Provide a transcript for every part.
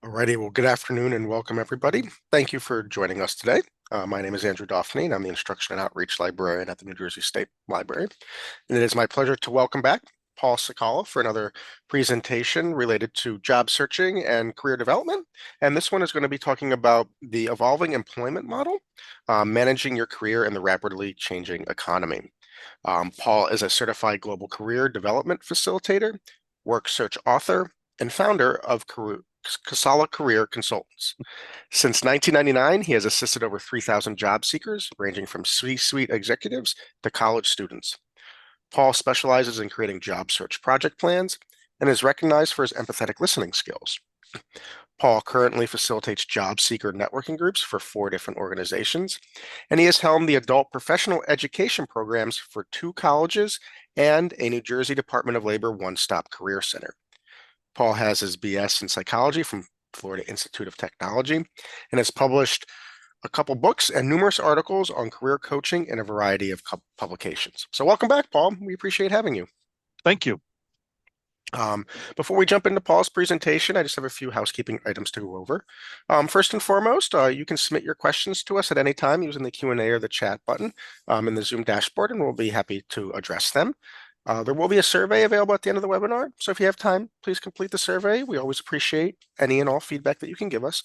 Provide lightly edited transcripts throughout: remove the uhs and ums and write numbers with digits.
Alrighty, well, good afternoon and welcome everybody. Thank you for joining us today. My name is Andrew Doffney, and I'm the Instruction and Outreach Librarian at the New Jersey State Library. And it is my pleasure to welcome back Paul Cecala for another presentation related to job searching and career development. And this one is going to be talking about the evolving employment model, managing your career in the rapidly changing economy. Paul is a certified global career development facilitator, work search author, and founder of Cecala Career Consultants. Since 1999, he has assisted over 3,000 job seekers, ranging from C-suite executives to college students. Paul specializes in creating job search project plans and is recognized for his empathetic listening skills. Paul currently facilitates job seeker networking groups for 4 different organizations, and he has helmed the adult professional education programs for 2 colleges and a New Jersey Department of Labor one-stop career center. Paul has his BS in psychology from Florida Institute of Technology and has published a couple books and numerous articles on career coaching in a variety of publications. So welcome back, Paul. We appreciate having you. Thank you. Before we jump into Paul's presentation, I just have a few housekeeping items to go over. First and foremost, you can submit your questions to us at any time using the Q&A or the chat button in the Zoom dashboard, and we'll be happy to address them. There will be a survey available at the end of the webinar, so if you have time, please complete the survey. We always appreciate any and all feedback that you can give us.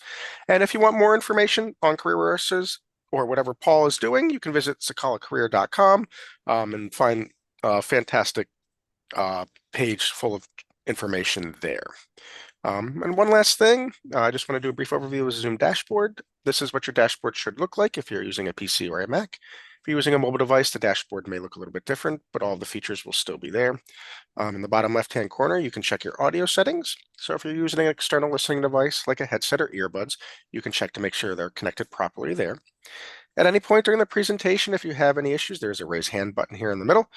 And if you want more information on career resources or whatever Paul is doing, you can visit cecalacareer.com and find a fantastic page full of information there. And one last thing, I just want to do a brief overview of the Zoom dashboard. This is what your dashboard should look like if you're using a PC or a Mac. If you're using a mobile device, the dashboard may look a little bit different, but all the features will still be there. In the bottom left-hand corner, you can check your audio settings. So if you're using an external listening device like a headset or earbuds, you can check to make sure they're connected properly there. At any point during the presentation, if you have any issues, there's a raise hand button here in the middle.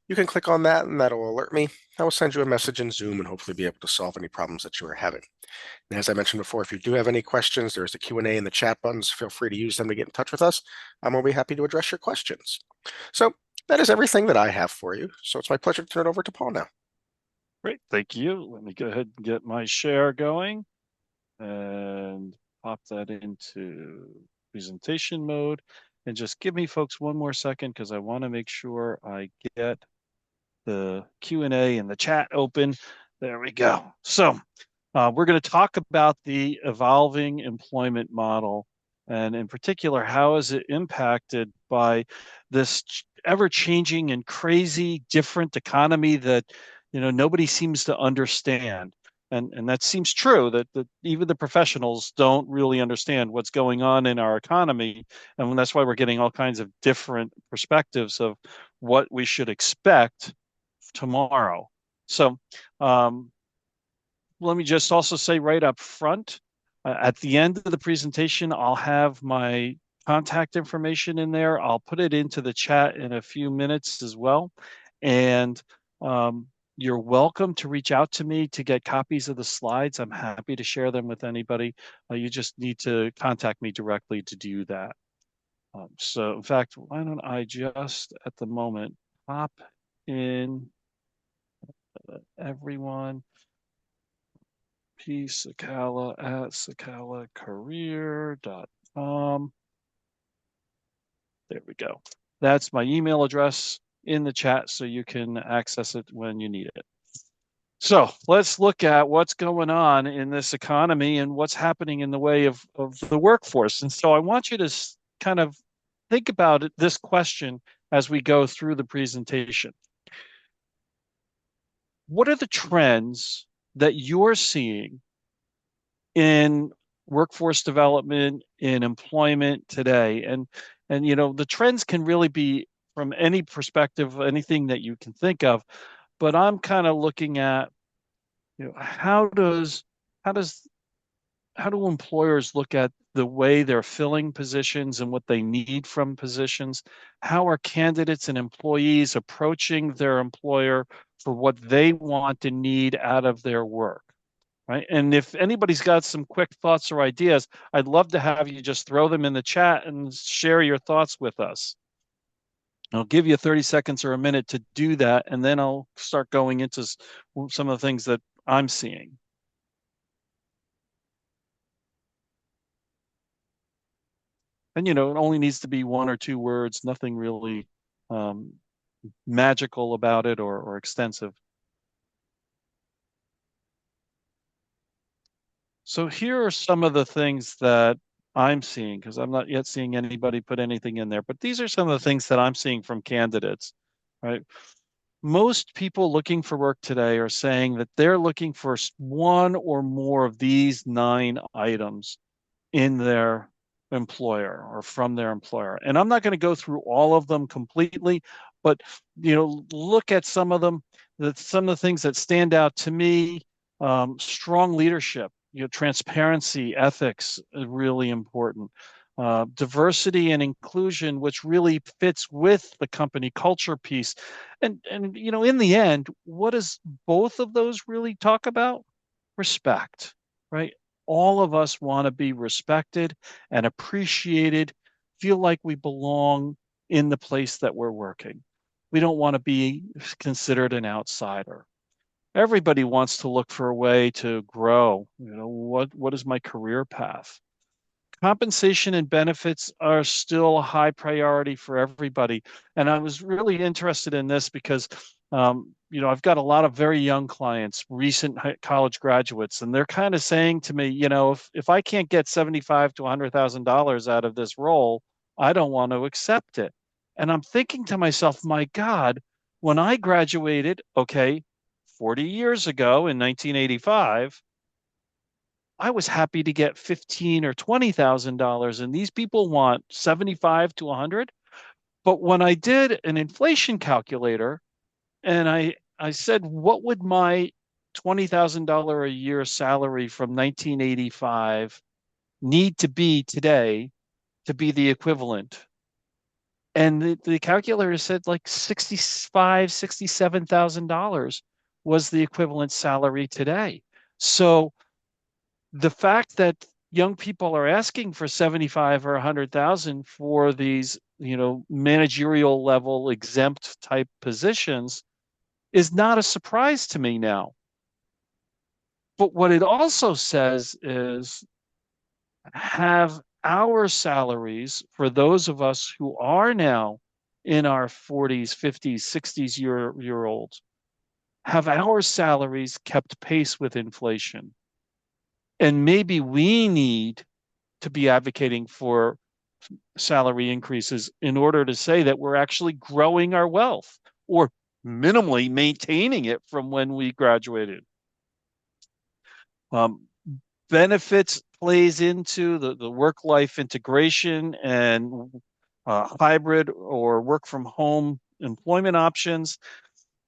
You can click on that and that'll alert me. I will send you a message in Zoom and hopefully be able to solve any problems that you are having. And as I mentioned before, if you do have any questions, there's the Q&A and the chat buttons. Feel free to use them to get in touch with us. We'll be happy to address your questions. So that is everything that I have for you. So it's my pleasure to turn it over to Paul now. Great, thank you. Let me go ahead and get my share going and pop that into presentation mode. And just give me, folks, one more second because I want to make sure I get the Q&A and the chat open. There we go. So we're going to talk about the evolving employment model, and in particular, how is it impacted by this ever-changing and crazy different economy that nobody seems to understand. And that seems true, that even the professionals don't really understand what's going on in our economy. And that's why we're getting all kinds of different perspectives of what we should expect tomorrow. So let me just also say right up front, at the end of the presentation, I'll have my contact information in there. I'll put it into the chat in a few minutes as well. And you're welcome to reach out to me to get copies of the slides. I'm happy to share them with anybody. You just need to contact me directly to do that. So in fact, why don't I just at the moment pop in everyone, Cecala at cecalacareer.com. There we go. That's my email address in the chat so you can access it when you need it. So let's look at what's going on in this economy and what's happening in the way of the workforce. And so I want you to kind of think about this question as we go through the presentation. What are the trends that you're seeing in workforce development, in employment today? And the trends can really be from any perspective, anything that you can think of, but I'm kind of looking at, how do employers look at the way they're filling positions and what they need from positions? How are candidates and employees approaching their employer for what they want and need out of their work? Right. And if anybody's got some quick thoughts or ideas, I'd love to have you just throw them in the chat and share your thoughts with us. I'll give you 30 seconds or a minute to do that, and then I'll start going into some of the things that I'm seeing. And it only needs to be one or two words, nothing really um, magical about it or extensive. So here are some of the things that I'm seeing, because I'm not yet seeing anybody put anything in there, but these are some of the things that I'm seeing from candidates, right? Most people looking for work today are saying that they're looking for one or more of these 9 items in their employer or from their employer. And I'm not going to go through all of them completely, but look at some of them. That some of the things that stand out to me: strong leadership, transparency, ethics is really important. Diversity and inclusion, which really fits with the company culture piece. And in the end, what does both of those really talk about? Respect, right? All of us want to be respected and appreciated, feel like we belong in the place that we're working. We don't want to be considered an outsider. Everybody wants to look for a way to grow. What is my career path? Compensation and benefits are still a high priority for everybody. And I was really interested in this because, I've got a lot of very young clients, recent college graduates, and they're kind of saying to me, if I can't get 75 to $100,000 out of this role, I don't want to accept it. And I'm thinking to myself, my God, when I graduated, okay, 40 years ago in 1985, I was happy to get 15 or $20,000, and these people want 75 to 100. But when I did an inflation calculator, and I said, what would my $20,000 a year salary from 1985 need to be today to be the equivalent? And the calculator said like 65, $67,000 was the equivalent salary today. So the fact that young people are asking for 75 or 100,000 for these, managerial level exempt type positions is not a surprise to me now. But what it also says is, have our salaries for those of us who are now in our 40s, 50s, 60s year olds, have our salaries kept pace with inflation? And maybe we need to be advocating for salary increases in order to say that we're actually growing our wealth or minimally maintaining it from when we graduated. Um, Benefits plays into the work life integration and hybrid or work from home employment options.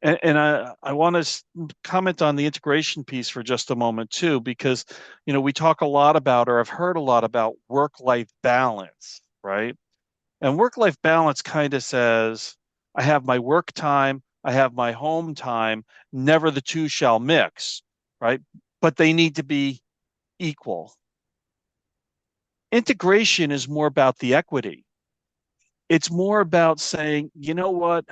And I want to comment on the integration piece for just a moment too, because we talk a lot about, or I've heard a lot about, work-life balance, right? And work-life balance kind of says, I have my work time, I have my home time, never the two shall mix, right? But they need to be equal. Integration is more about the equity. It's more about saying, you know what?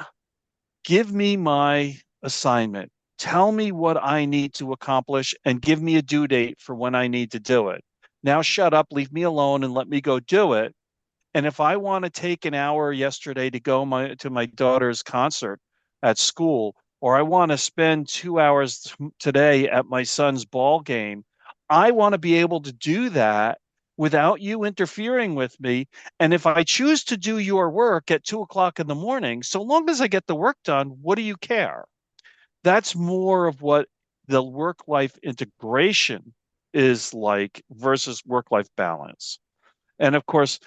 Give me my assignment. Tell me what I need to accomplish and give me a due date for when I need to do it. Now shut up, leave me alone, and let me go do it. And if I want to take an hour yesterday to go to my daughter's concert at school, or I want to spend 2 hours today at my son's ball game, I want to be able to do that without you interfering with me. And if I choose to do your work at 2 o'clock in the morning, so long as I get the work done, what do you care? That's more of what the work life integration is like versus work life balance. And of course,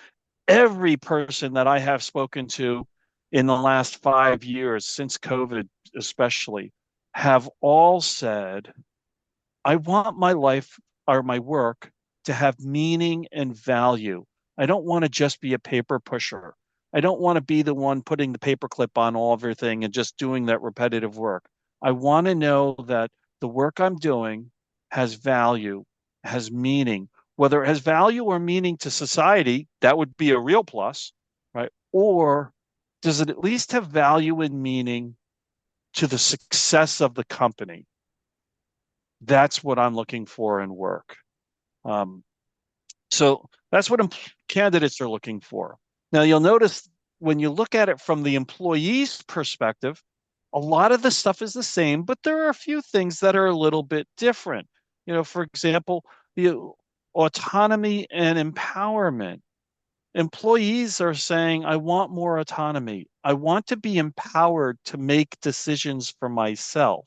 every person that I have spoken to in the last 5 years, since COVID especially, have all said, I want my life or my work to have meaning and value. I don't want to just be a paper pusher. I don't want to be the one putting the paperclip on all everything and just doing that repetitive work. I want to know that the work I'm doing has value, has meaning. Whether it has value or meaning to society, that would be a real plus, right? Or does it at least have value and meaning to the success of the company? That's what I'm looking for in work. Um, So that's what candidates are looking for. Now, you'll notice when you look at it from the employee's perspective, a lot of the stuff is the same, but there are a few things that are a little bit different. For example, the autonomy and empowerment. Employees are saying, I want more autonomy. I want to be empowered to make decisions for myself.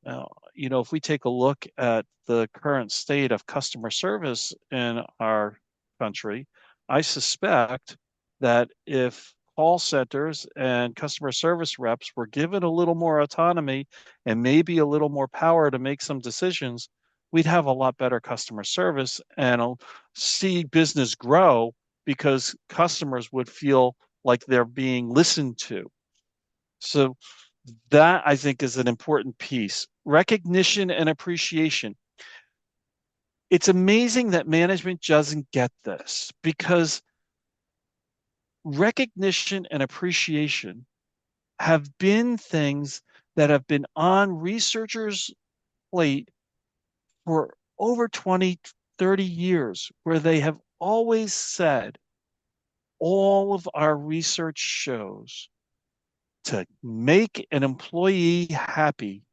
Now, if we take a look at the current state of customer service in our country, I suspect that if call centers and customer service reps were given a little more autonomy and maybe a little more power to make some decisions, we'd have a lot better customer service and see business grow because customers would feel like they're being listened to. So that I think is an important piece. Recognition and appreciation. It's amazing that management doesn't get this because recognition and appreciation have been things that have been on researchers' plate for over 20, 30 years, where they have always said all of our research shows to make an employee happy,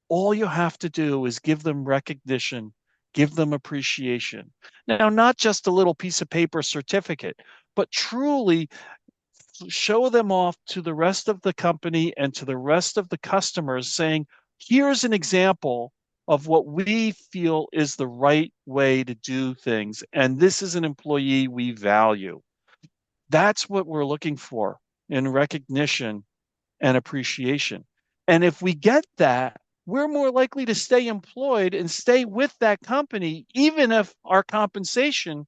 all you have to do is give them recognition, give them appreciation. Now, not just a little piece of paper certificate, but truly show them off to the rest of the company and to the rest of the customers, saying, here's an example of what we feel is the right way to do things. And this is an employee we value. That's what we're looking for in recognition and appreciation. And if we get that, we're more likely to stay employed and stay with that company, even if our compensation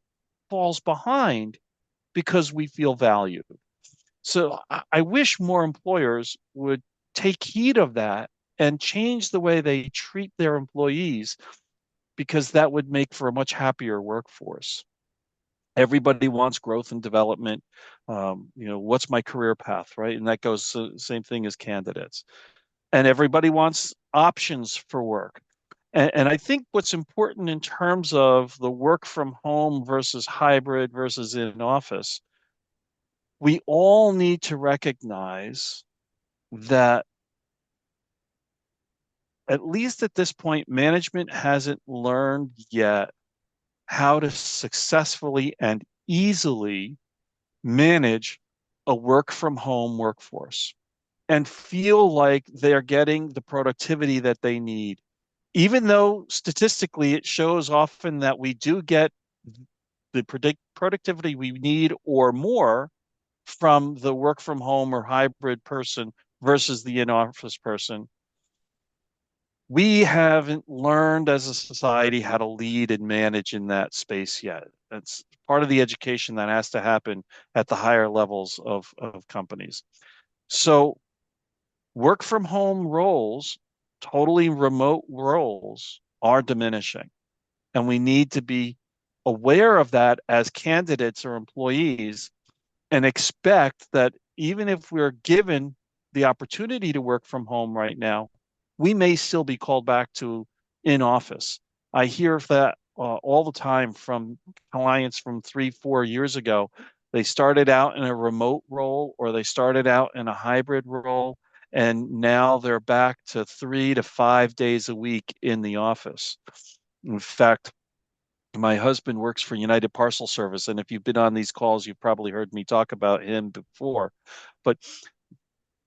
falls behind because we feel valued. So I wish more employers would take heed of that and change the way they treat their employees because that would make for a much happier workforce. Everybody wants growth and development. What's my career path, right? And that goes same thing as candidates. And everybody wants options for work. And I think what's important in terms of the work from home versus hybrid versus in office, we all need to recognize that at least at this point, management hasn't learned yet how to successfully and easily manage a work from home workforce and feel like they're getting the productivity that they need. Even though statistically it shows often that we do get the productivity we need or more from the work from home or hybrid person versus the in office person, we haven't learned as a society how to lead and manage in that space yet. That's part of the education that has to happen at the higher levels of companies. So work from home roles, totally remote roles, are diminishing. And we need to be aware of that as candidates or employees and expect that even if we're given the opportunity to work from home right now, we may still be called back to in office. I hear that all the time from clients from 3, 4 years ago. They started out in a remote role or they started out in a hybrid role, and now they're back to 3 to 5 days a week in the office. In fact, my husband works for United Parcel Service, and if you've been on these calls, you've probably heard me talk about him before. But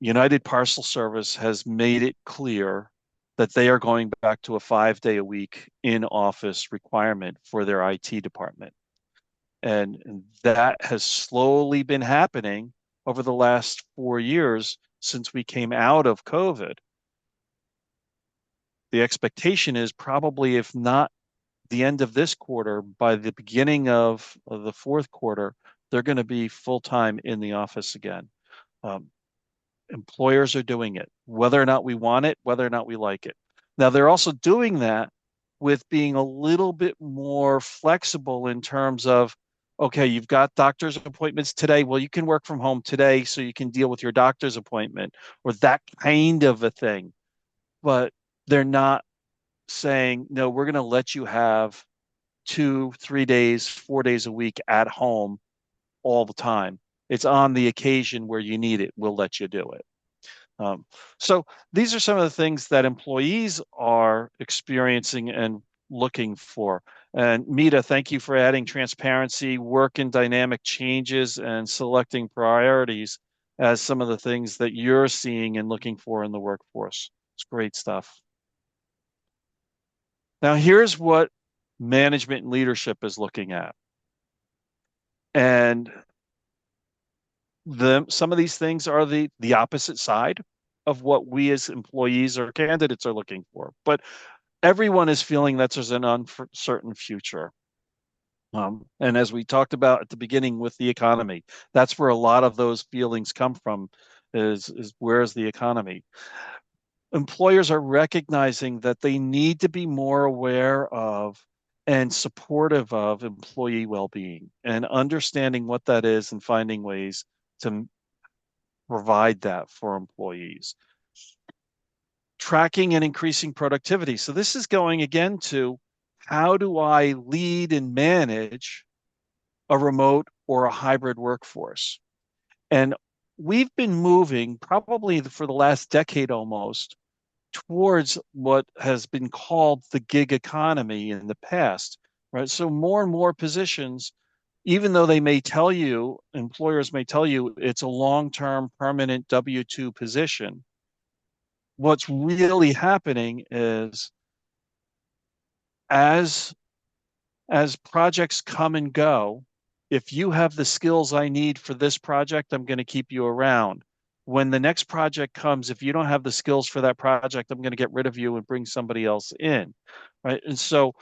United Parcel Service has made it clear that they are going back to a 5 day a week in office requirement for their IT department. And that has slowly been happening over the last 4 years since we came out of COVID. The expectation is probably, if not the end of this quarter, by the beginning of the fourth quarter, they're going to be full time in the office again. Um, Employers are doing it, whether or not we want it, whether or not we like it. Now, they're also doing that with being a little bit more flexible in terms of, okay, you've got doctor's appointments today. Well, you can work from home today so you can deal with your doctor's appointment or that kind of a thing. But they're not saying, no, we're going to let you have 2, 3 days, 4 days a week at home all the time. It's on the occasion where you need it, we'll let you do it. Um, so these are some of the things that employees are experiencing and looking for. And Mita, thank you for adding transparency, work and dynamic changes, and selecting priorities as some of the things that you're seeing and looking for in the workforce. It's great stuff. Now, here's what management and leadership is looking at. And some of these things are the opposite side of what we as employees or candidates are looking for. But everyone is feeling that there's an uncertain future. And as we talked about at the beginning with the economy, that's where a lot of those feelings come from is where's the economy? Employers are recognizing that they need to be more aware of and supportive of employee well-being and understanding what that is and finding ways to provide that for employees. Tracking and increasing productivity. So this is going again to how do I lead and manage a remote or a hybrid workforce? And we've been moving probably for the last decade almost towards what has been called the gig economy in the past, right? So more and more positions, even though they may tell you, employers may tell you it's a long-term permanent W-2 position, what's really happening is as as projects come and go, if you have the skills I need for this project, I'm going to keep you around. When the next project comes, if you don't have the skills for that project, I'm going to get rid of you and bring somebody else in. Right. And so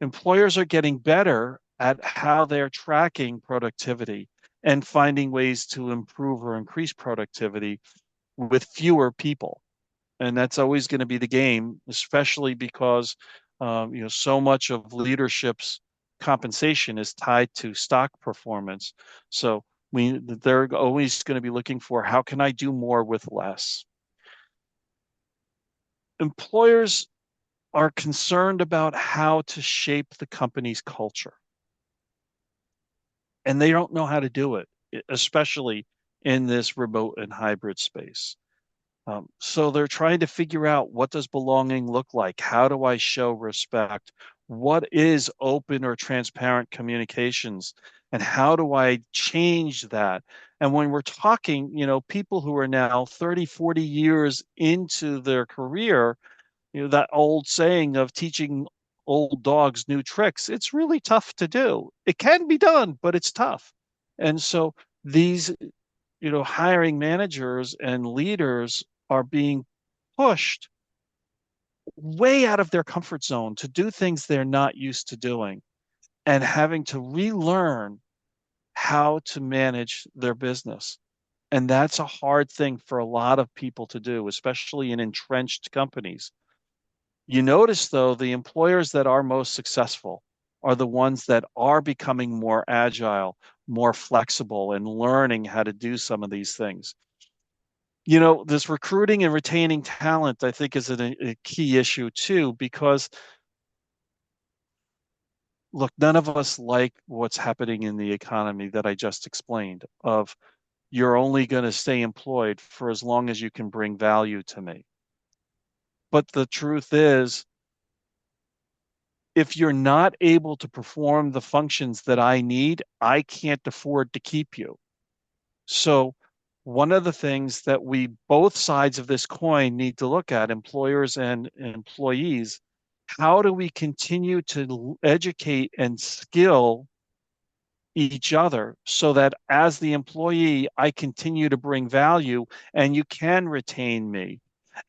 employers are getting better at how they're tracking productivity and finding ways to improve or increase productivity with fewer people. And that's always going to be the game, especially because so much of leadership's compensation is tied to stock performance. So they're always going to be looking for how can I do more with less. Employers are concerned about how to shape the company's culture, and they don't know how to do it, especially in this remote and hybrid space. So they're trying to figure out what does belonging look like? How do I show respect? What is open or transparent communications? And how do I change that? And when we're talking, people who are now 30, 40 years into their career, that old saying of teaching old dogs new tricks, it's really tough to do. It can be done, but it's tough. And so these hiring managers and leaders are being pushed way out of their comfort zone to do things they're not used to doing and having to relearn how to manage their business. And that's a hard thing for a lot of people to do, especially in entrenched companies. You notice, though, the employers that are most successful are the ones that are becoming more agile, more flexible, and learning how to do some of these things. This recruiting and retaining talent, I think, is a key issue too, because look, none of us like what's happening in the economy that I just explained, of you're only going to stay employed for as long as you can bring value to me. But the truth is, if you're not able to perform the functions that I need, I can't afford to keep you. So one of the things that we both sides of this coin need to look at, employers and employees, how do we continue to educate and skill each other so that as the employee, I continue to bring value and you can retain me?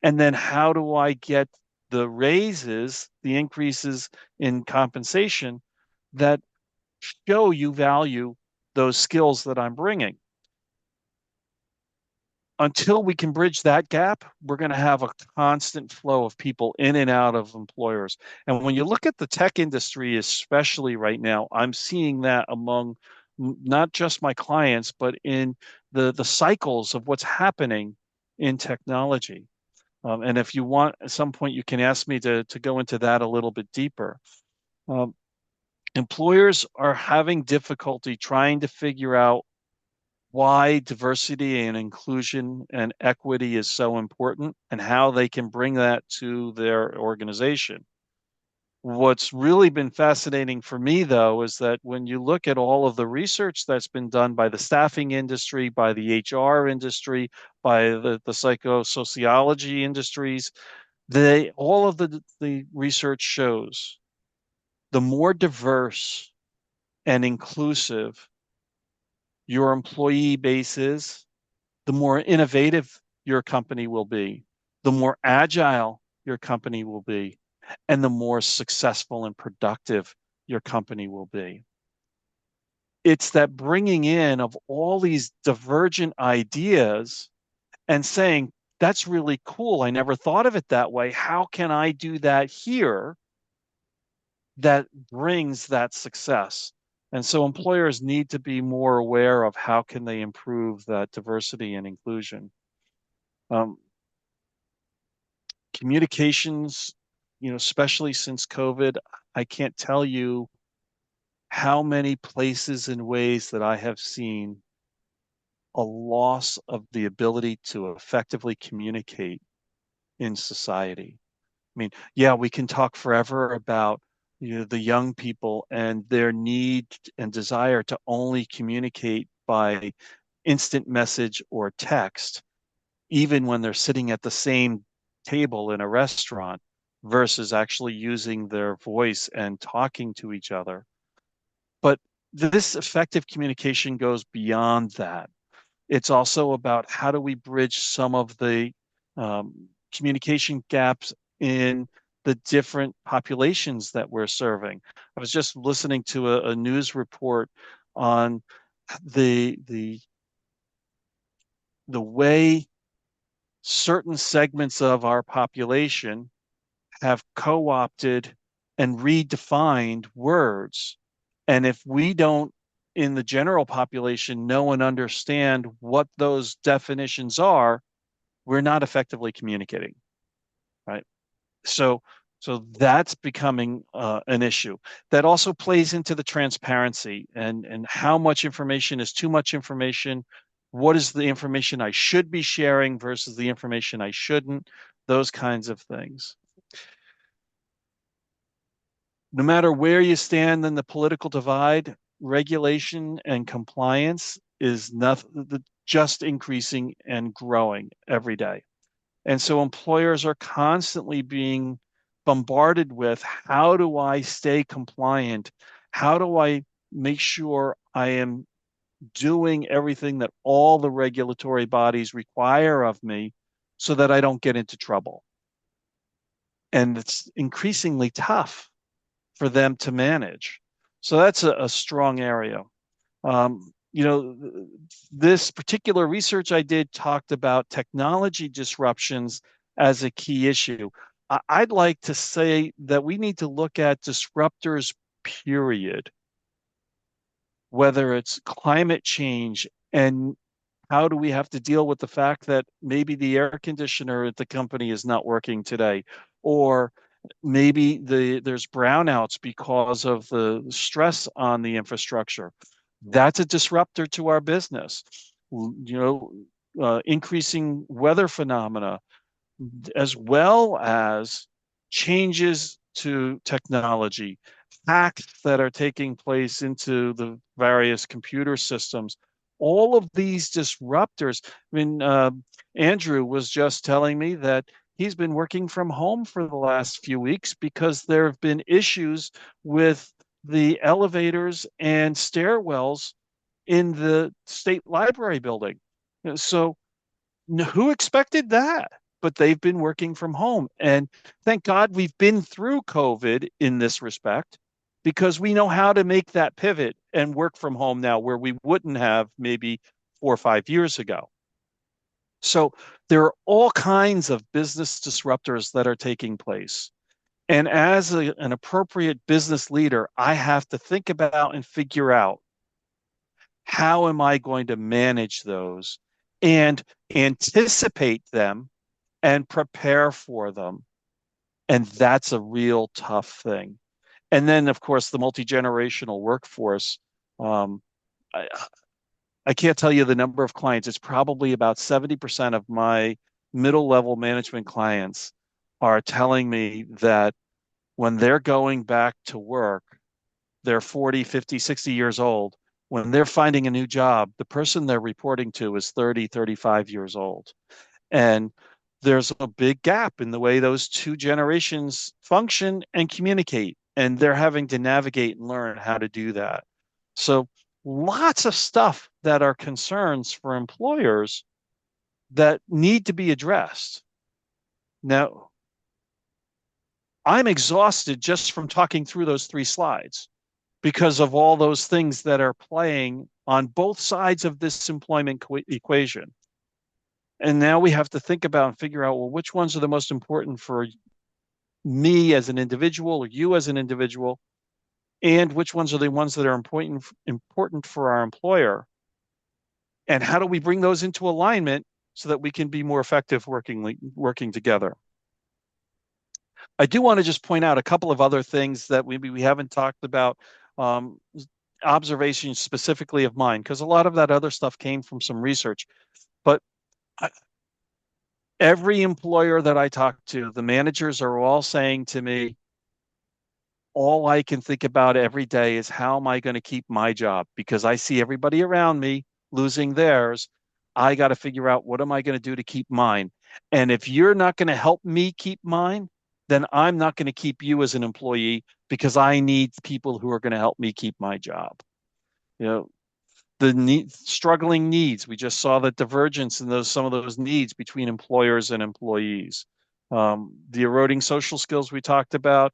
And then how do I get the raises, the increases in compensation that show you value those skills that I'm bringing? Until we can bridge that gap, we're going to have a constant flow of people in and out of employers. And when you look at the tech industry, especially right now, I'm seeing that among not just my clients, but in the cycles of what's happening in technology. And if you want, at some point, you can ask me to go into that a little bit deeper. Um, Employers are having difficulty trying to figure out why diversity and inclusion and equity is so important and how they can bring that to their organization. What's really been fascinating for me, though, is that when you look at all of the research that's been done by the staffing industry, by the HR industry, by the psychosociology industries, all of the research shows the more diverse and inclusive your employee base is, the more innovative your company will be, the more agile your company will be, and the more successful and productive your company will be. It's that bringing in of all these divergent ideas and saying, that's really cool. I never thought of it that way. How can I do that here? That brings that success. And so employers need to be more aware of how can they improve that diversity and inclusion. Um, Communications, especially since COVID, I can't tell you how many places and ways that I have seen a loss of the ability to effectively communicate in society. I mean, yeah, we can talk forever about the young people and their need and desire to only communicate by instant message or text, even when they're sitting at the same table in a restaurant, versus actually using their voice and talking to each other. But this effective communication goes beyond that. It's also about how do we bridge some of the communication gaps in the different populations that we're serving. I was just listening to a news report on the the the way certain segments of our population have co-opted and redefined words. And if we don't, in the general population, know and understand what those definitions are, we're not effectively communicating, right? So, so that's becoming an issue. That also plays into the transparency and how much information is too much information. What is the information I should be sharing versus the information I shouldn't? Those kinds of things. No matter where you stand in the political divide, regulation and compliance is nothing, just increasing and growing every day. And so employers are constantly being bombarded with how do I stay compliant? How do I make sure I am doing everything that all the regulatory bodies require of me so that I don't get into trouble? And it's increasingly tough for them to manage. So that's a strong area. You know, this particular research I did talked about technology disruptions as a key issue. I'd like to say that we need to look at disruptors, period, whether it's climate change and how do we have to deal with the fact that maybe the air conditioner at the company is not working today, or maybe there's brownouts because of the stress on the infrastructure. That's a disruptor to our business. Increasing weather phenomena, as well as changes to technology, hacks that are taking place into the various computer systems. All of these disruptors. I mean, Andrew was just telling me that he's been working from home for the last few weeks because there have been issues with the elevators and stairwells in the state library building. So who expected that? But they've been working from home. And thank God we've been through COVID in this respect because we know how to make that pivot and work from home now where we wouldn't have maybe 4 or 5 years ago. So there are all kinds of business disruptors that are taking place. And as an appropriate business leader, I have to think about and figure out how am I going to manage those and anticipate them and prepare for them. And that's a real tough thing. And then, of course, the multi-generational workforce. Um, I, I can't tell you the number of clients. It's probably about 70% of my middle level management clients are telling me that when they're going back to work, they're 40, 50, 60 years old. When they're finding a new job, the person they're reporting to is 30, 35 years old. And there's a big gap in the way those two generations function and communicate. And they're having to navigate and learn how to do that. So, lots of stuff that are concerns for employers that need to be addressed. Now, I'm exhausted just from talking through those three slides because of all those things that are playing on both sides of this employment equation. And now we have to think about and figure out, well, which ones are the most important for me as an individual or you as an individual, and which ones are the ones that are important for our employer, and how do we bring those into alignment so that we can be more effective working together. I do want to just point out a couple of other things that we haven't talked about, um, observations specifically of mine, because a lot of that other stuff came from some research. But every employer that I talk to, the managers are all saying to me, all I can think about every day is how am I going to keep my job? Because I see everybody around me losing theirs. I got to figure out what am I going to do to keep mine. And if you're not going to help me keep mine, then I'm not going to keep you as an employee because I need people who are going to help me keep my job. You know, struggling needs. We just saw the divergence in some of those needs between employers and employees. The eroding social skills we talked about.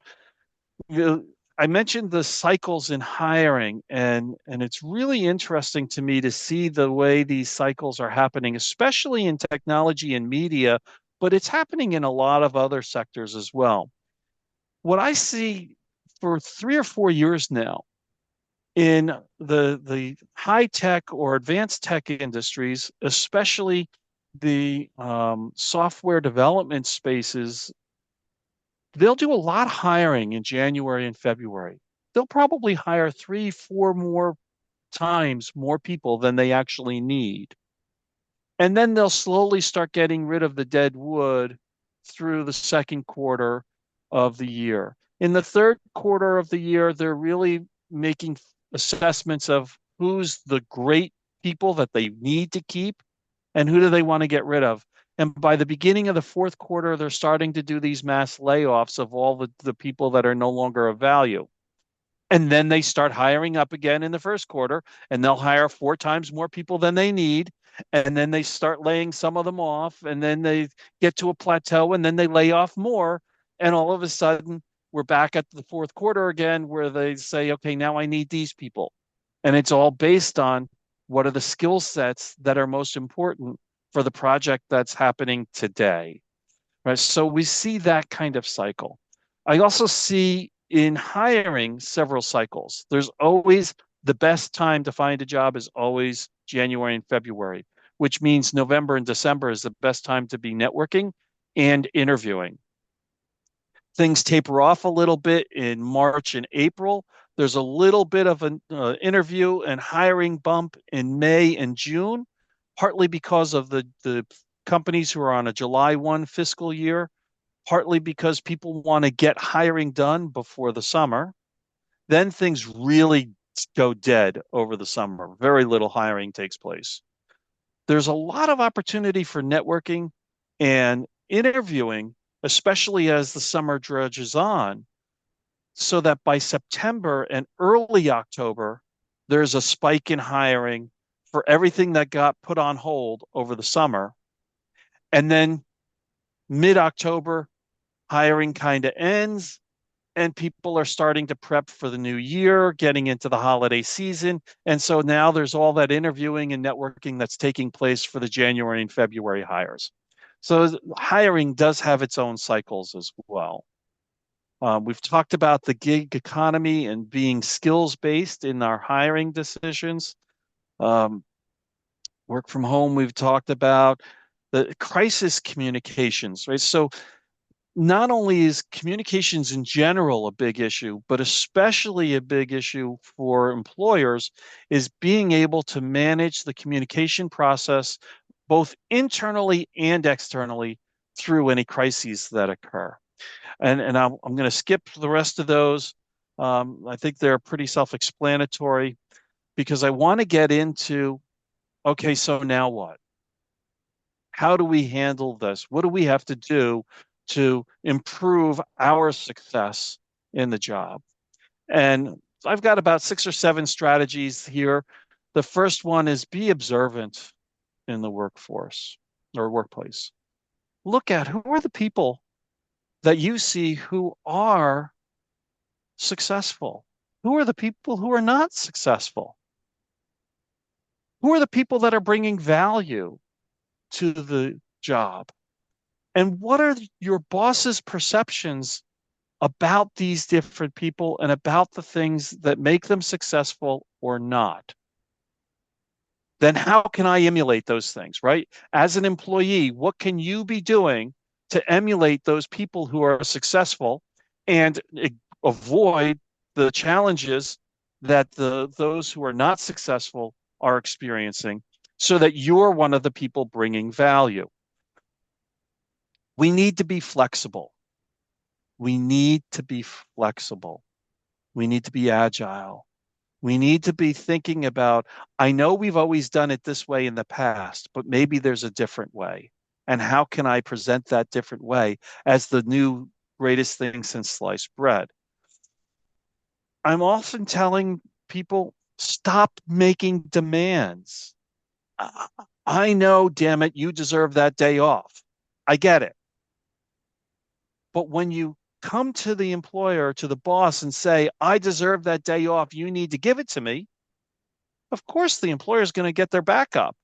I mentioned the cycles in hiring, and it's really interesting to me to see the way these cycles are happening, especially in technology and media, but it's happening in a lot of other sectors as well. What I see for 3 or 4 years now in the high tech or advanced tech industries, especially the software development spaces, they'll do a lot of hiring in January and February. They'll probably hire three, four more times more people than they actually need. And then they'll slowly start getting rid of the dead wood through the second quarter of the year. In the third quarter of the year, they're really making assessments of who's the great people that they need to keep and who do they want to get rid of. And by the beginning of the fourth quarter, they're starting to do these mass layoffs of all the people that are no longer of value. And then they start hiring up again in the first quarter, and they'll hire four times more people than they need. And then they start laying some of them off, and then they get to a plateau, and then they lay off more. And all of a sudden, we're back at the fourth quarter again, where they say, okay, now I need these people. And it's all based on what are the skill sets that are most important for the project that's happening today. Right. So we see that kind of cycle. I also see in hiring several cycles. There's always the best time to find a job is always January and February, which means November and December is the best time to be networking and interviewing. Things taper off a little bit in March and April. There's a little bit of an interview and hiring bump in May and June, partly because of the companies who are on a July 1 fiscal year, partly because people want to get hiring done before the summer. Then things really go dead over the summer. Very little hiring takes place. There's a lot of opportunity for networking and interviewing, especially as the summer drudges on, so that by September and early October, there's a spike in hiring for everything that got put on hold over the summer. And then mid October, hiring kind of ends and people are starting to prep for the new year, getting into the holiday season. And so now there's all that interviewing and networking that's taking place for the January and February hires. So hiring does have its own cycles as well. We've talked about the gig economy and being skills based in our hiring decisions. Um, Work from home, we've talked about the crisis communications, right? So not only is communications in general a big issue, but especially a big issue for employers is being able to manage the communication process both internally and externally through any crises that occur. And I'm going to skip the rest of those. I think they're pretty self-explanatory because I want to get into, okay, so now what? How do we handle this? What do we have to do to improve our success in the job? And I've got about 6 or 7 strategies here. The first one is be observant in the workforce or workplace. Look at who are the people that you see who are successful? Who are the people who are not successful? Who are the people that are bringing value to the job? And what are your boss's perceptions about these different people and about the things that make them successful or not? Then how can I emulate those things, right? As an employee, what can you be doing to emulate those people who are successful and avoid the challenges that those who are not successful are experiencing so that you're one of the people bringing value? We need to be flexible. We need to be flexible. We need to be agile. We need to be thinking about, I know we've always done it this way in the past, but maybe there's a different way. And how can I present that different way as the new greatest thing since sliced bread? I'm often telling people, stop making demands. I know, damn it, you deserve that day off. I get it. But when you come to the employer, to the boss, and say, I deserve that day off, you need to give it to me, of course the employer is going to get their back up.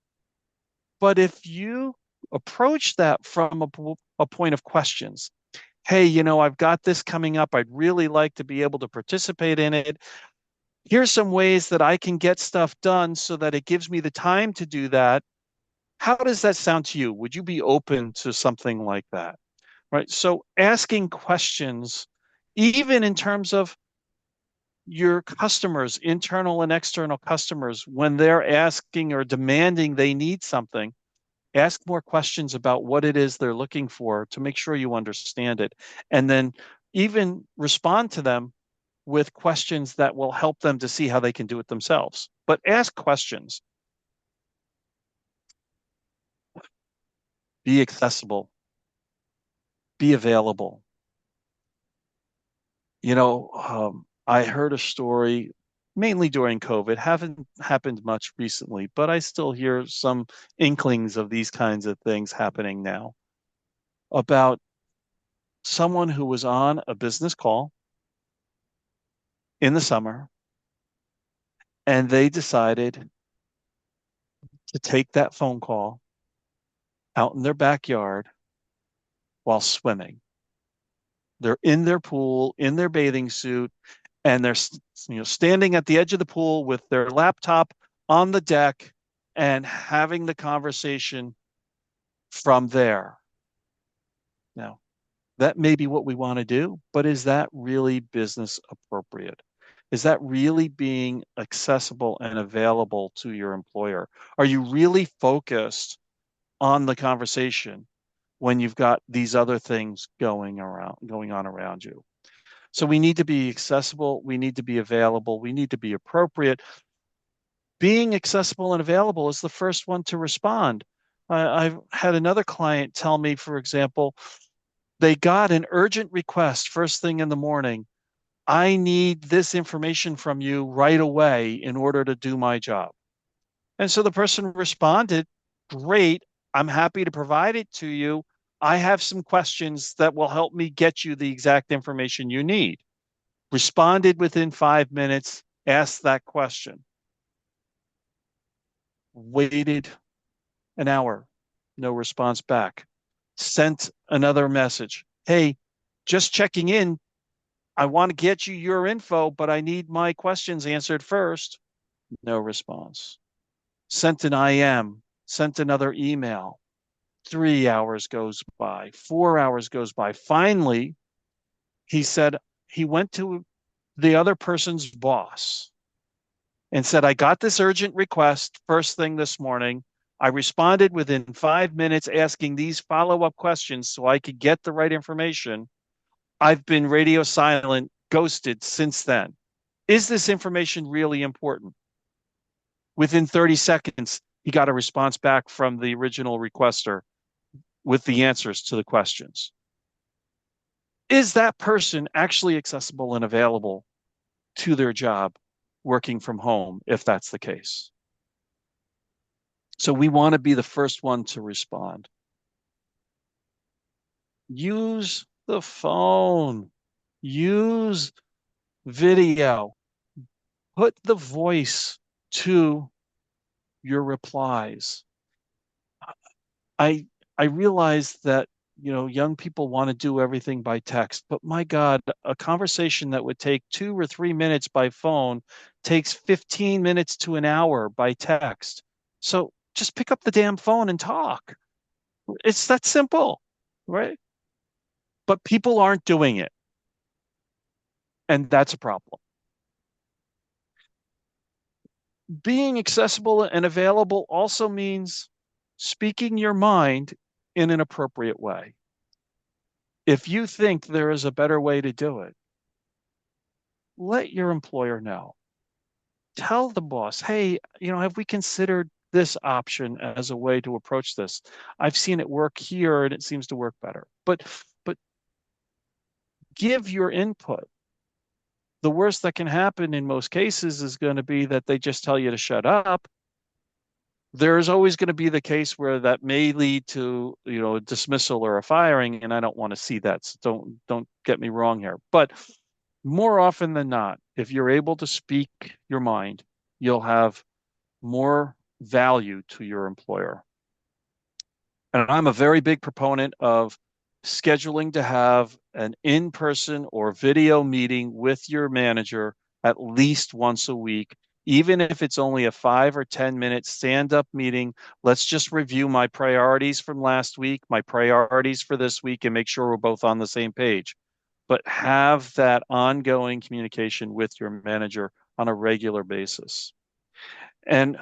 But if you approach that from a point of questions, hey, I've got this coming up. I'd really like to be able to participate in it. Here's some ways that I can get stuff done so that it gives me the time to do that. How does that sound to you? Would you be open to something like that? Right. So asking questions, even in terms of your customers, internal and external customers, when they're asking or demanding they need something, ask more questions about what it is they're looking for to make sure you understand it. And then even respond to them with questions that will help them to see how they can do it themselves. But ask questions, be accessible, be available. I heard a story mainly during COVID, haven't happened much recently, but I still hear some inklings of these kinds of things happening now about someone who was on a business call in the summer and they decided to take that phone call out in their backyard while swimming. They're in their pool, in their bathing suit, and they're standing at the edge of the pool with their laptop on the deck and having the conversation from there. Now, that may be what we want to do, but is that really business appropriate? Is that really being accessible and available to your employer? Are you really focused on the conversation when you've got these other things going on around you? So we need to be accessible, we need to be available, we need to be appropriate. Being accessible and available is the first one to respond. I've had another client tell me, for example, they got an urgent request first thing in the morning. I need this information from you right away in order to do my job. And so the person responded, great, I'm happy to provide it to you. I have some questions that will help me get you the exact information you need. Responded within 5 minutes, asked that question, waited an hour, no response back, sent another message. Hey, just checking in. I want to get you your info, but I need my questions answered first. No response. Sent an IM, sent another email. 3 hours goes by, 4 hours goes by. Finally, he said he went to the other person's boss and said, I got this urgent request first thing this morning. I responded within 5 minutes asking these follow up questions so I could get the right information. I've been radio silent, ghosted since then. Is this information really important? Within 30 seconds, he got a response back from the original requester with the answers to the questions. Is that person actually accessible and available to their job working from home if that's the case? So we want to be the first one to respond. Use the phone, use video, put the voice to your replies. I I realize that young people want to do everything by text, but my God, a conversation that would take 2 or 3 minutes by phone takes 15 minutes to an hour by text. So just pick up the damn phone and talk. It's that simple, right? But people aren't doing it, and that's a problem. Being accessible and available also means speaking your mind in an appropriate way. If you think there is a better way to do it, let your employer know. Tell the boss, hey, have we considered this option as a way to approach this? I've seen it work here and it seems to work better. But give your input. The worst that can happen in most cases is going to be that they just tell you to shut up. There's always going to be the case where that may lead to, a dismissal or a firing, and I don't want to see that. So don't get me wrong here. But more often than not, if you're able to speak your mind, you'll have more value to your employer. And I'm a very big proponent of scheduling to have an in-person or video meeting with your manager at least once a week, even if it's only a 5 or 10 minute stand-up meeting. Let's just review my priorities from last week, my priorities for this week, and make sure we're both on the same page. But have that ongoing communication with your manager on a regular basis. And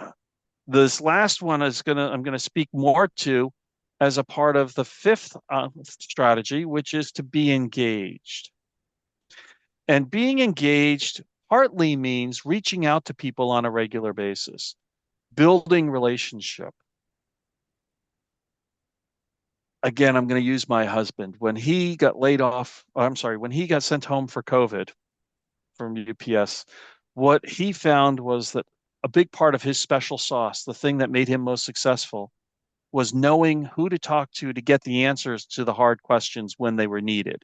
this last one I'm gonna speak more to as a part of the fifth strategy, which is to be engaged. And being engaged partly means reaching out to people on a regular basis, building relationship. Again, I'm going to use my husband. When he got laid off, I'm sorry, when he got sent home for COVID from UPS, what he found was that a big part of his special sauce, the thing that made him most successful, was knowing who to talk to get the answers to the hard questions when they were needed.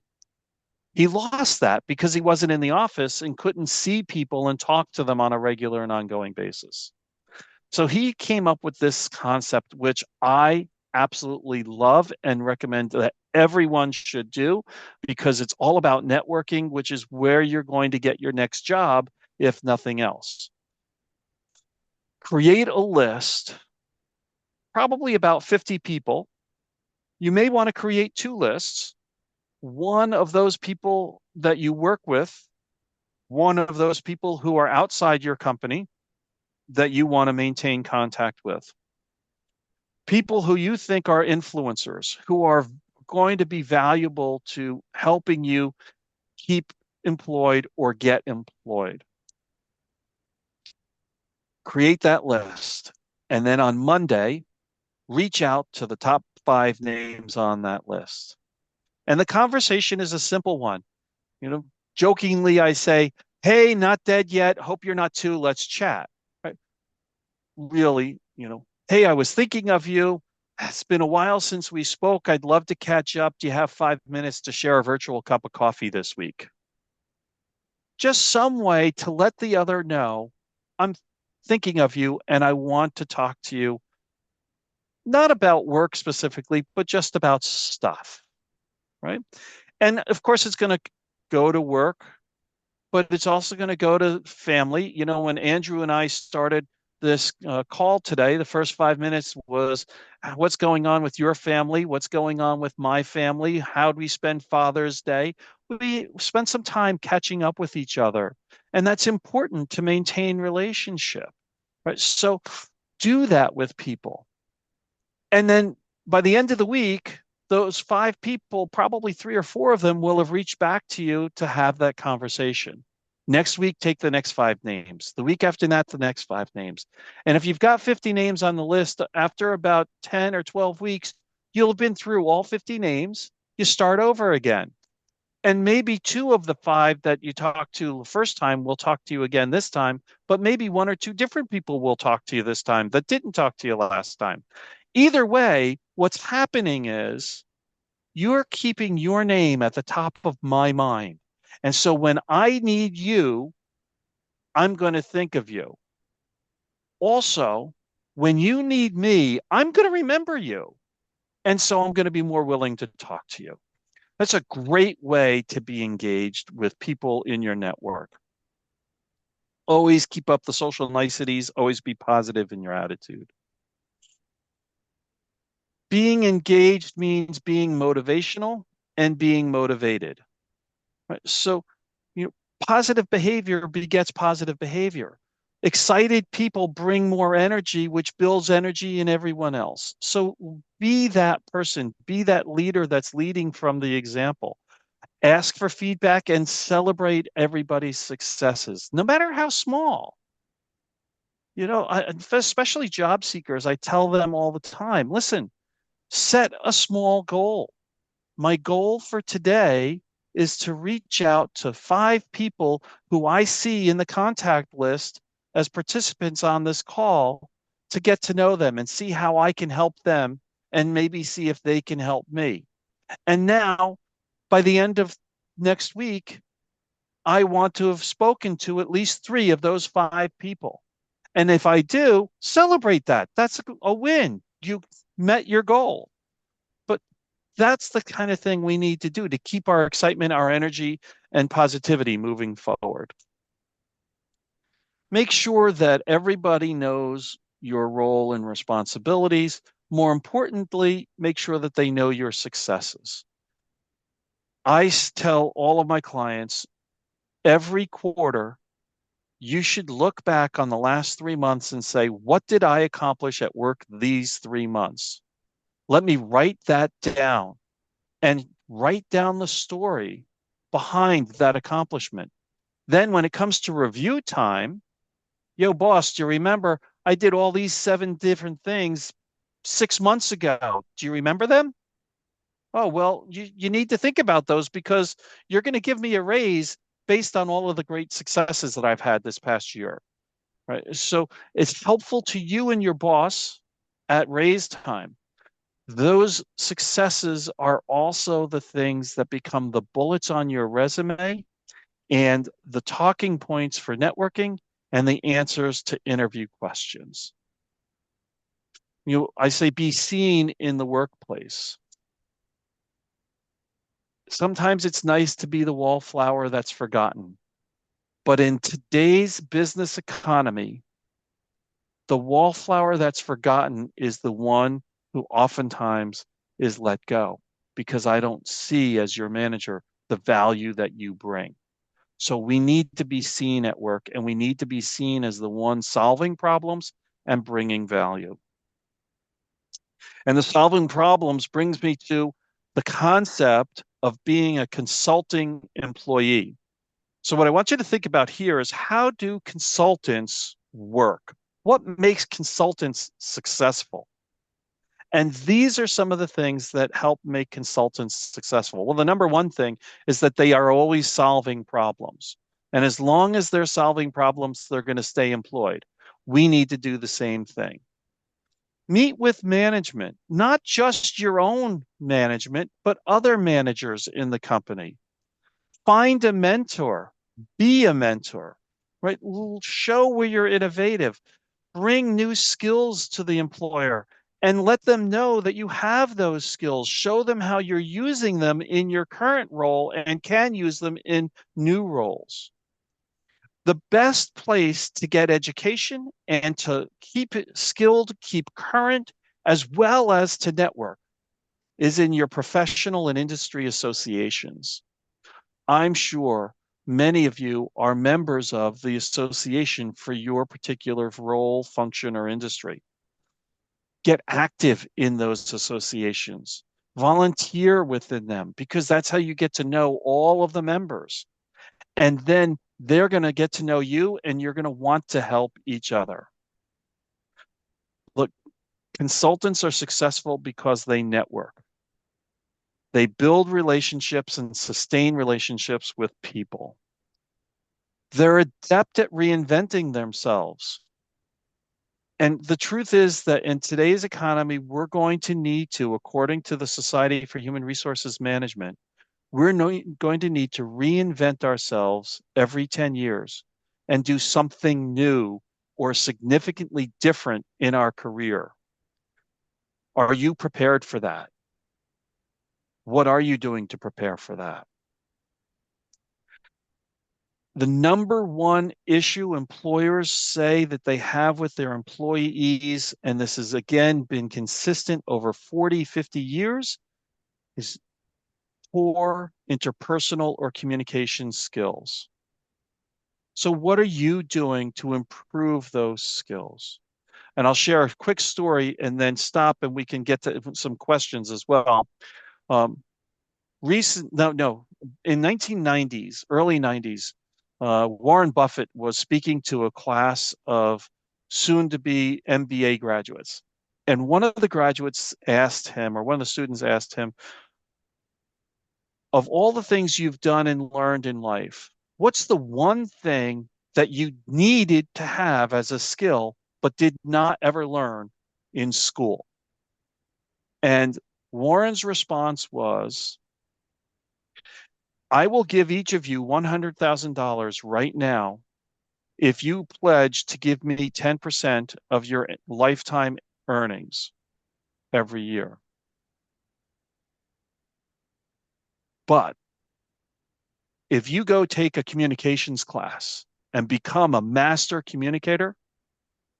He lost that because he wasn't in the office and couldn't see people and talk to them on a regular and ongoing basis. So he came up with this concept, which I absolutely love and recommend that everyone should do, because it's all about networking, which is where you're going to get your next job, if nothing else. Create a list, probably about 50 people. You may want to create two lists. One of those people that you work with, one of those people who are outside your company that you want to maintain contact with. People who you think are influencers, who are going to be valuable to helping you keep employed or get employed. Create that list. And then on Monday, reach out to the top 5 names on that list. And the conversation is a simple one. Jokingly, I say, hey, not dead yet. Hope you're not too. Let's chat. Right? Really, hey, I was thinking of you. It's been a while since we spoke. I'd love to catch up. Do you have 5 minutes to share a virtual cup of coffee this week? Just some way to let the other know I'm thinking of you and I want to talk to you, not about work specifically, but just about stuff, right? And of course, it's going to go to work, but it's also going to go to family. When Andrew and I started this call today, the first 5 minutes was what's going on with your family? What's going on with my family? How do we spend Father's Day? We spend some time catching up with each other. And that's important to maintain relationship, right? So do that with people. And then by the end of the week, those 5 people, probably 3 or 4 of them will have reached back to you to have that conversation. Next week, take the next 5 names. The week after that, the next 5 names. And if you've got 50 names on the list, after about 10 or 12 weeks, you'll have been through all 50 names. You start over again. And maybe 2 of the 5 that you talked to the first time will talk to you again this time, but maybe 1 or 2 different people will talk to you this time that didn't talk to you last time. Either way, what's happening is you're keeping your name at the top of my mind. And so when I need you, I'm going to think of you. Also, when you need me, I'm going to remember you. And so I'm going to be more willing to talk to you. That's a great way to be engaged with people in your network. Always keep up the social niceties, always be positive in your attitude. Being engaged means being motivational and being motivated. Right? So, you know, positive behavior begets positive behavior. Excited people bring more energy, which builds energy in everyone else. So be that person, be that leader that's leading from the example. Ask for feedback and celebrate everybody's successes, no matter how small. Especially job seekers, I tell them all the time, listen, set a small goal. My goal for today is to reach out to 5 people who I see in the contact list as participants on this call to get to know them and see how I can help them and maybe see if they can help me. And now, by the end of next week, I want to have spoken to at least 3 of those 5 people. And if I do, celebrate that. That's a win. You met your goal. But that's the kind of thing we need to do to keep our excitement, our energy, and positivity moving forward. Make sure that everybody knows your role and responsibilities. More importantly, make sure that they know your successes. I tell all of my clients every quarter, you should look back on the last 3 months and say, what did I accomplish at work these 3 months? Let me write that down and write down the story behind that accomplishment. Then when it comes to review time, yo, boss, do you remember I did all these 7 different things 6 months ago? Do you remember them? Oh, well, you need to think about those because you're going to give me a raise based on all of the great successes that I've had this past year. Right. So it's helpful to you and your boss at raise time. Those successes are also the things that become the bullets on your resume and the talking points for networking and the answers to interview questions. I say be seen in the workplace. Sometimes it's nice to be the wallflower that's forgotten. But in today's business economy, the wallflower that's forgotten is the one who oftentimes is let go because I don't see as your manager the value that you bring. So we need to be seen at work and we need to be seen as the one solving problems and bringing value. And the solving problems brings me to the concept of being a consulting employee. So what I want you to think about here is how do consultants work? What makes consultants successful? And these are some of the things that help make consultants successful. Well, the number one thing is that they are always solving problems. And as long as they're solving problems, they're going to stay employed. We need to do the same thing. Meet with management, not just your own management, but other managers in the company. Find a mentor, be a mentor, right? Show where you're innovative, bring new skills to the employer and let them know that you have those skills. Show them how you're using them in your current role and can use them in new roles. The best place to get education and to keep it skilled, keep current, as well as to network is in your professional and industry associations. I'm sure many of you are members of the association for your particular role, function, or industry. Get active in those associations, volunteer within them, because that's how you get to know all of the members. And then they're going to get to know you and you're going to want to help each other. Look, consultants are successful because they network. They build relationships and sustain relationships with people. They're adept at reinventing themselves. And the truth is that in today's economy, we're going to need to, according to the Society for Human Resources Management, going to need to reinvent ourselves every 10 years and do something new or significantly different in our career. Are you prepared for that? What are you doing to prepare for that? The number one issue employers say that they have with their employees, and this has again been consistent over 40, 50 years, is poor interpersonal or communication skills. So, what are you doing to improve those skills? And I'll share a quick story and then stop and we can get to some questions as well. Um, in 1990s, early 90s, Warren Buffett was speaking to a class of soon to be MBA graduates. And one of the graduates asked him, or one of the students asked him, of all the things you've done and learned in life, what's the one thing that you needed to have as a skill, but did not ever learn in school? And Warren's response was, I will give each of you $100,000 right now if you pledge to give me 10% of your lifetime earnings every year. But if you go take a communications class and become a master communicator,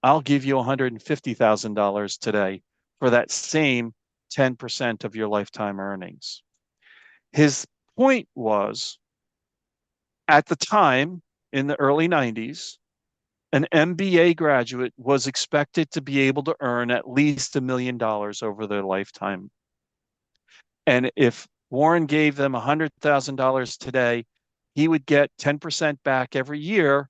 I'll give you $150,000 today for that same 10% of your lifetime earnings. His point was, at the time in the early 90s, an MBA graduate was expected to be able to earn at least $1 million over their lifetime. And if Warren gave them $100,000 today, he would get 10% back every year.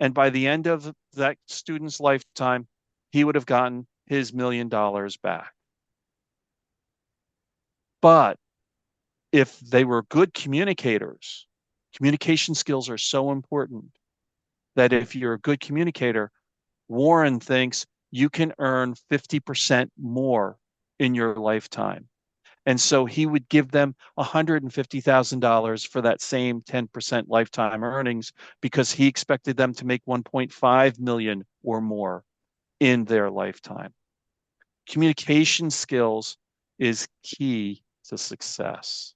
And by the end of that student's lifetime, he would have gotten his $1 million back. But if they were good communicators, communication skills are so important that if you're a good communicator, Warren thinks you can earn 50% more in your lifetime. And so he would give them $150,000 for that same 10% lifetime earnings because he expected them to make 1.5 million or more in their lifetime. Communication skills is key to success.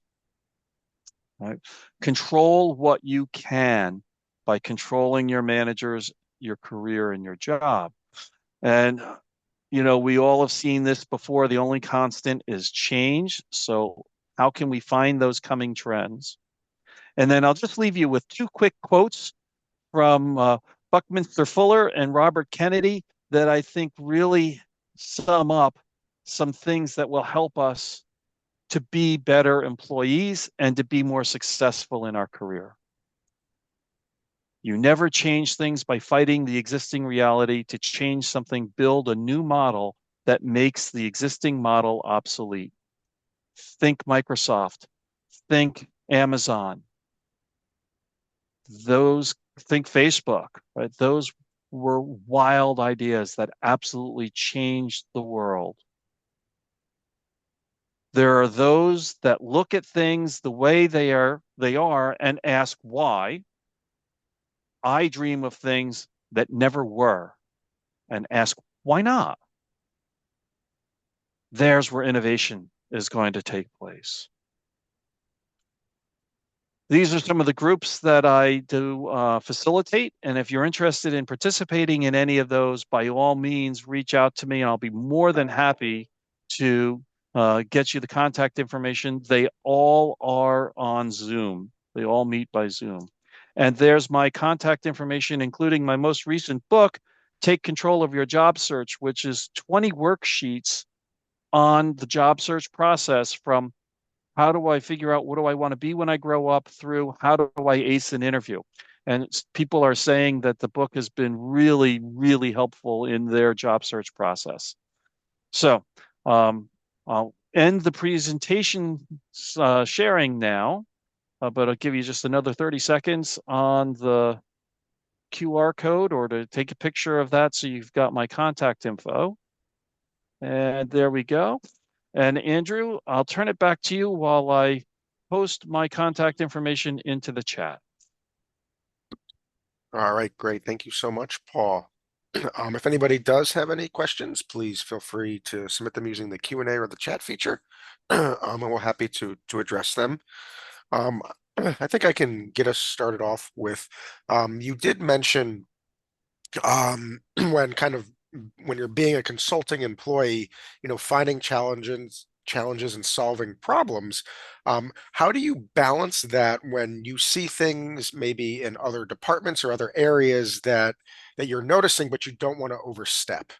Right? Control what you can by controlling your managers, your career, and your job. And we all have seen this before. The only constant is change. So, how can we find those coming trends? And then I'll just leave you with two quick quotes from Buckminster Fuller and Robert Kennedy that I think really sum up some things that will help us to be better employees and to be more successful in our career. You never change things by fighting the existing reality. To change something, build a new model that makes the existing model obsolete. Think Microsoft, think Amazon, think Facebook, right? Those were wild ideas that absolutely changed the world. There are those that look at things the way they are and ask why. I dream of things that never were and ask why not? There's where innovation is going to take place. These are some of the groups that I do facilitate. And if you're interested in participating in any of those, by all means, reach out to me and I'll be more than happy to get you the contact information. They all are on Zoom. They all meet by Zoom. And there's my contact information, including my most recent book, Take Control of Your Job Search, which is 20 worksheets on the job search process, from how do I figure out what do I want to be when I grow up through how do I ace an interview. And people are saying that the book has been really, really helpful in their job search process. So I'll end the presentation sharing now, but I'll give you just another 30 seconds on the QR code or to take a picture of that so you've got my contact info. And there we go. And Andrew, I'll turn it back to you while I post my contact information into the chat. All right, great. Thank you so much, Paul. If anybody does have any questions, please feel free to submit them using the Q&A or the chat feature, and we're happy to address them. I think I can get us started off with, you did mention when kind of when you're being a consulting employee, finding challenges and solving problems. How do you balance that when you see things maybe in other departments or other areas that you're noticing, but you don't want to overstep?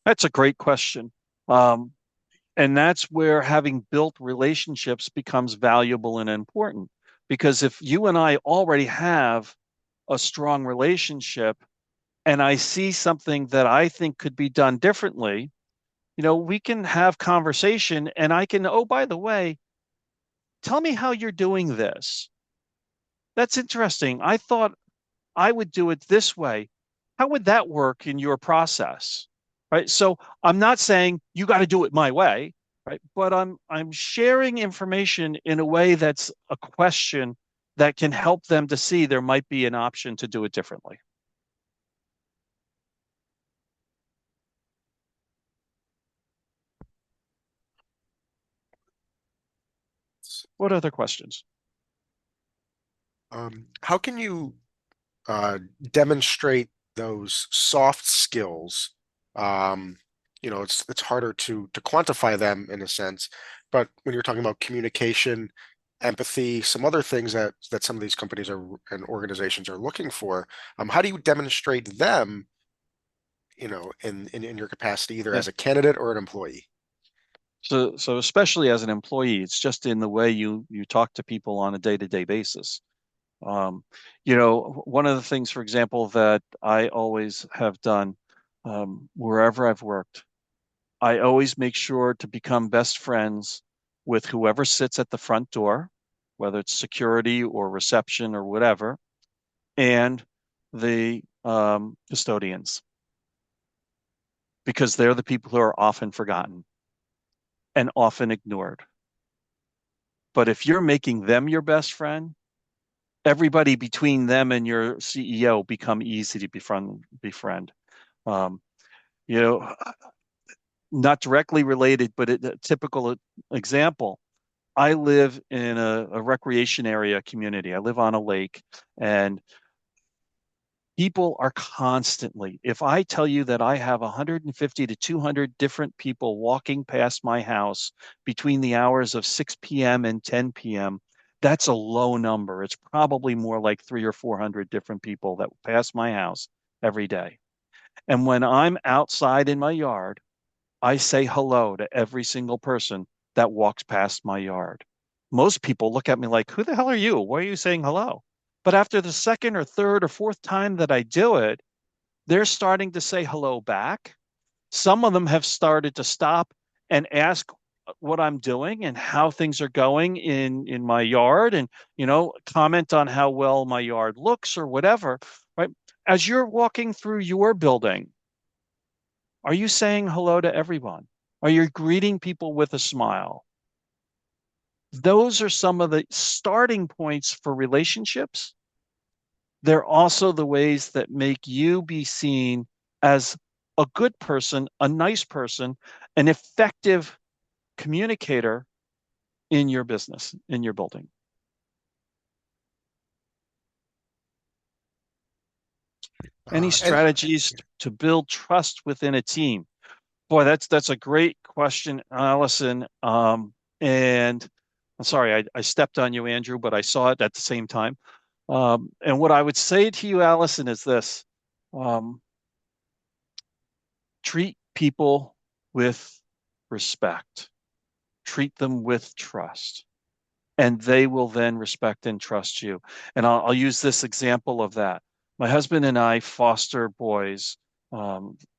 That's a great question. Um, and that's where having built relationships becomes valuable and important. Because if you and I already have a strong relationship and I see something that I think could be done differently, we can have conversation and I can, oh, by the way, tell me how you're doing this. That's interesting. I thought I would do it this way. How would that work in your process? Right. So I'm not saying you got to do it my way, right? But I'm sharing information in a way that's a question that can help them to see there might be an option to do it differently. What other questions? How can you demonstrate those soft skills? Um, it's harder to quantify them in a sense, but when you're talking about communication, empathy, some other things that some of these companies are and organizations are looking for, how do you demonstrate them, in your capacity, either Yeah. as a candidate or an employee? So especially as an employee, it's just in the way you talk to people on a day-to-day basis. Um, one of the things, for example, that I always have done wherever I've worked, I always make sure to become best friends with whoever sits at the front door, whether it's security or reception or whatever, and the custodians, because they're the people who are often forgotten and often ignored. But if you're making them your best friend, everybody between them and your CEO become easy to befriend. Um, you know, Not directly related, but a typical example. I live in a recreation area community. I live on a lake, and people are constantly, if I tell you that I have 150 to 200 different people walking past my house between the hours of 6 p.m. and 10 p.m., that's a low number. It's probably more like 300 or 400 different people that pass my house every day. And when I'm outside in my yard, I say hello to every single person that walks past my yard. Most people look at me like, who the hell are you? Why are you saying hello? But after the second or third or fourth time that I do it, they're starting to say hello back. Some of them have started to stop and ask what I'm doing and how things are going in my yard, and comment on how well my yard looks or whatever, right? As you're walking through your building, are you saying hello to everyone? Are you greeting people with a smile? Those are some of the starting points for relationships. They're also the ways that make you be seen as a good person, a nice person, an effective communicator in your business, in your building. Any And strategies to build trust within a team? Boy, that's a great question, Allison. And I'm sorry, I stepped on you, Andrew, but I saw it at the same time. And what I would say to you, Allison, is this: um, treat people with respect, treat them with trust, and they will then respect and trust you. And I'll use this example of that. My husband and I foster boys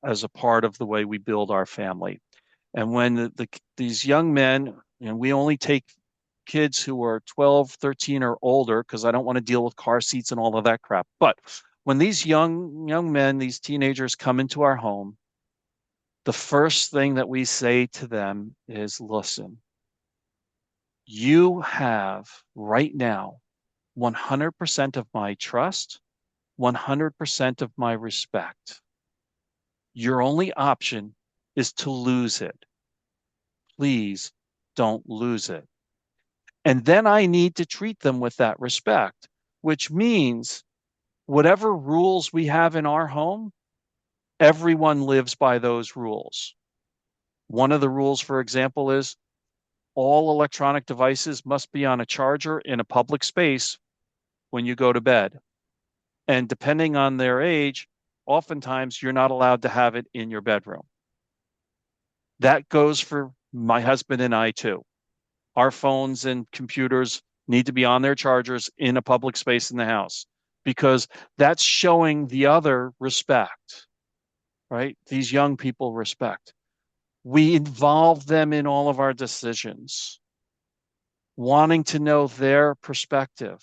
as a part of the way we build our family. And when these young men, and we only take kids who are 12, 13 or older, because I don't want to deal with car seats and all of that crap. But when these young men, these teenagers come into our home, the first thing that we say to them is, listen, you have right now 100% of my trust, 100% of my respect. Your only option is to lose it. Please don't lose it. And then I need to treat them with that respect, which means whatever rules we have in our home, everyone lives by those rules. One of the rules, for example, is all electronic devices must be on a charger in a public space when you go to bed. And depending on their age, oftentimes you're not allowed to have it in your bedroom. That goes for my husband and I too. Our phones and computers need to be on their chargers in a public space in the house because that's showing the other respect, right? These young people respect. We involve them in all of our decisions, wanting to know their perspective.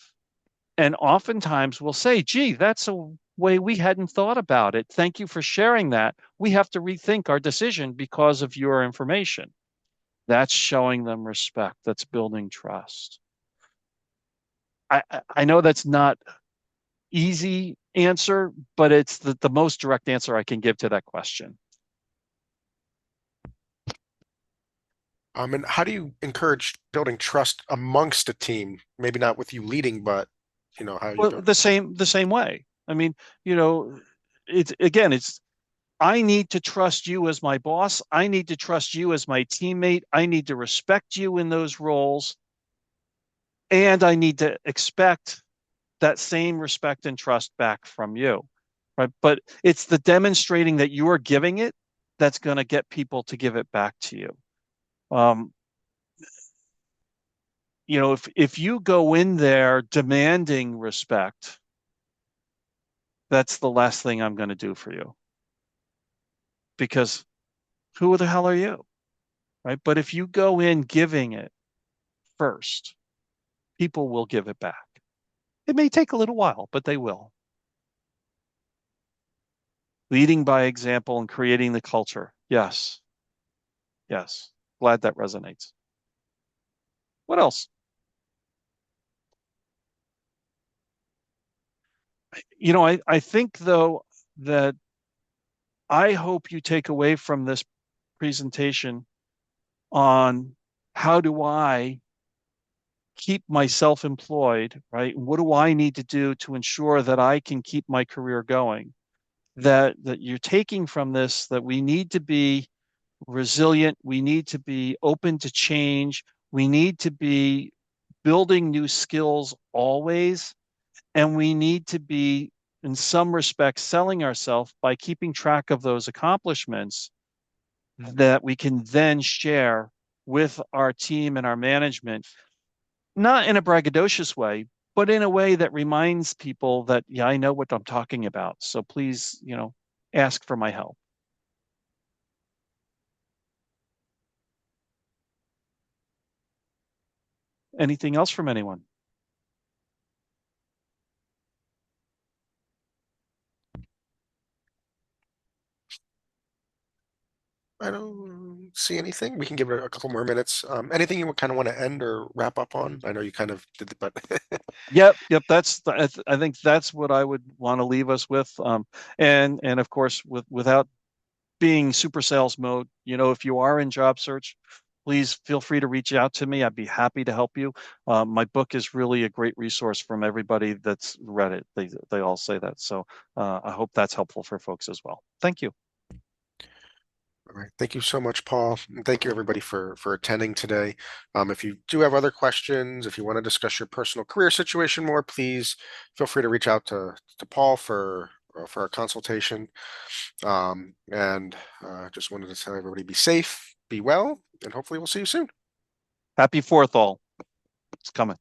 And oftentimes we'll say, gee, that's a way we hadn't thought about it. Thank you for sharing that. We have to rethink our decision because of your information. That's showing them respect. That's building trust. I know that's not easy answer, but it's the most direct answer I can give to that question. and how do you encourage building trust amongst a team? Maybe not with you leading, but how you Well, build. the same way. I mean, you know, it's again, it's I need to trust you as my boss. I need to trust you as my teammate. I need to respect you in those roles. And I need to expect that same respect and trust back from you. Right. But it's the demonstrating that you are giving it that's going to get people to give it back to you. Um, if you go in there demanding respect, that's the last thing I'm going to do for you because who the hell are you? Right. But if you go in giving it first, people will give it back. It may take a little while, but they will. Leading by example and creating the culture. Yes. Yes. Glad that resonates. What else? I think though that I hope you take away from this presentation on how do I keep myself employed, right? What do I need to do to ensure that I can keep my career going? That you're taking from this that we need to be resilient, we need to be open to change, we need to be building new skills always, and we need to be in some respects selling ourselves by keeping track of those accomplishments that we can then share with our team and our management, not in a braggadocious way, but in a way that reminds people that, yeah, I know what I'm talking about. So please, ask for my help. Anything else from anyone? I don't see anything. We can give it a couple more minutes. Anything you kind of want to end or wrap up on? I know you kind of did, but Yep. I think that's what I would want to leave us with. And of course, without being super sales mode, if you are in job search, please feel free to reach out to me. I'd be happy to help you. My book is really a great resource from everybody that's read it. They all say that. So I hope that's helpful for folks as well. Thank you. All right. Thank you so much, Paul. And thank you everybody for attending today. If you do have other questions, if you want to discuss your personal career situation more, please feel free to reach out to Paul for a consultation. And just wanted to tell everybody be safe, be well, and hopefully we'll see you soon. Happy 4th all. It's coming.